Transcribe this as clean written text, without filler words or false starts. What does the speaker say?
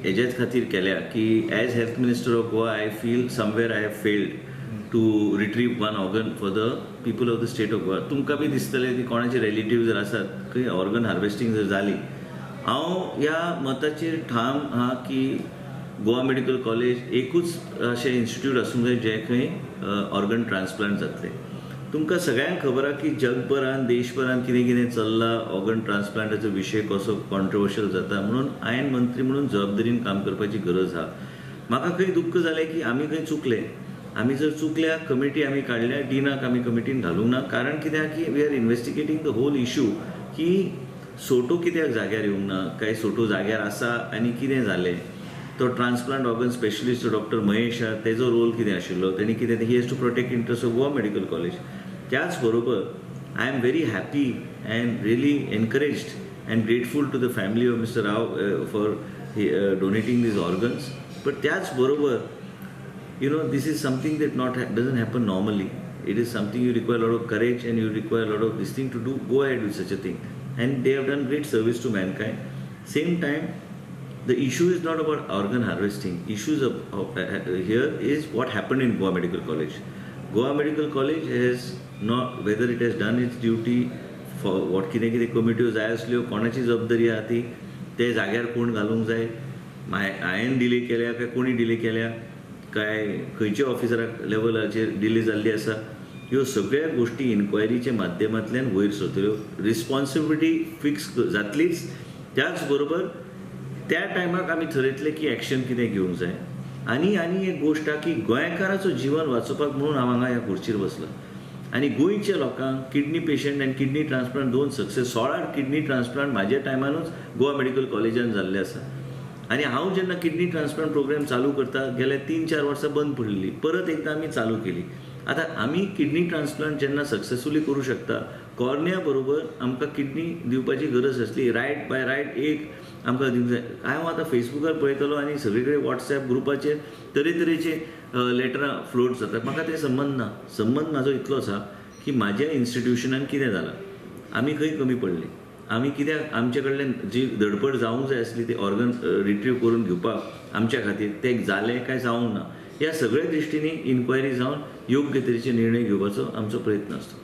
हेजेच खातीर केल्या की as health minister of Goa I feel somewhere I have failed to retrieve one organ for the people of the state of Goa. तुमकां बी दिसतलें की कोणाचे रिलेटिव्ह जर आसात खंय ऑर्गन हार्वेस्टिंग जर जाली, हांव ह्या मताचेर ठाम आहा की गोवा मेडिकल कॉलेज एकूच अशें इन्स्टिट्यूट आसूंक जाय जे खंय ऑर्गन ट्रान्सप्लांट जातले. तुमकां सगळ्यांक खबर आहा की जगभरान देशभरान कितें कितें चल्लां, ऑर्गन ट्रान्सप्लांटाचो विशय कसो कॉन्ट्रोवर्शियल जाता, म्हणून हांवें मंत्री म्हणून जबाबदारीन काम करपाची गरज आहा. म्हाका खंय दुख्ख जालें की आमी खंय चुकले. आमी जर चुकल्या, कमिटी आमी काडल्या, डिनाक आमी कमिटीन घालूंक ना. कारण कितें आहा की we are investigating the whole issue की सोटो कित्याक जाग्यार येवंक ना, काय सोटो जाग्यार आसा आनी कितें जालें. तो transplant organ specialist doctor Mahesh आहा, तेजो रोल कितें आशिल्लो, तेणी कितें he has to protect interest of Goa medical college. त्याच बरोबर I am very happy and really encouraged and grateful to the family of mister Rao for donating these organs. But त्याच बरोबर this is something that doesn't happen normally. It is something you require a lot of courage and you require a lot of this thing to do. Go ahead with such a thing. And they have done great service to mankind. Same time, the issue is not about organ harvesting. Issues here is what happened in Goa Medical College. Goa Medical College has not, whether it has done its duty for what कितें कमिट्यो जाय आसल्यो, कोणाची जबाबदारी आहा ती, ते जाग्यार कोण घालूंक जाय, हांवें डिले केल्या काय कोणी डिले केल्या, काय खंयच्या ऑफिसराक लेवलाचेर डिले जाल्ली आसा, ह्यो सगळ्या गोष्टी इन्क्वायरीच्या माध्यमांतल्यान वयर सरतल्यो. Responsibility fix जातलीच. त्याच बरोबर त्या टायमाक आमी थरयतले की एक्शन कितें घेवंक जाय. आनी एक गोश्ट आहा की गोंयकाराचो जीवन वाचोवपाक म्हणून हांव हांगा ह्या खुर्चीर बसलो. आनी गोंयच्या लोकांक किडनी पेशंट आनी kidney transplant 2 success 16 kidney transplant म्हाज्या टायमानूच गोवा मेडिकल कॉलेजान जाल्ले आसा. आनी हांव जेन्ना किडनी ट्रान्सप्लांट प्रोग्राम चालू करता, गेल्या 3-4 वर्सां बंद पडलेली, परत एकदा आमी चालू केली. आतां आमी किडनी ट्रान्सप्लांट जेन्ना सक्सेसफुली करूं शकता, कॉर्निया बरोबर आमकां किडनी दिवपाची गरज आसली. रायट बाय रायट एक आमकां दिवंक जाय. हांव आतां फेसबुकार पळयतलो आनी सगळे वॉट्सॅप ग्रुपाचेर तरेतरेचे लेटरां फ्लोट जातात. म्हाका ते संबंद ना. संबंद म्हाजो इतलोच आहा की म्हाज्या इन्स्टिट्युशनान कितें जालां, आमी खंय कमी पडली, आमी कित्याक आमचे कडल्यान जी धडपड जावंक जाय आसली ती ऑर्गन रिट्रीव करून घेवपाक आमच्या खातीर तें जालें काय जावंक ना, ह्या सगळ्या दृश्टींनी इन्क्वायरी जावन योग्य तरेचे निर्णय घेवपाचो आमचो प्रयत्न आसता.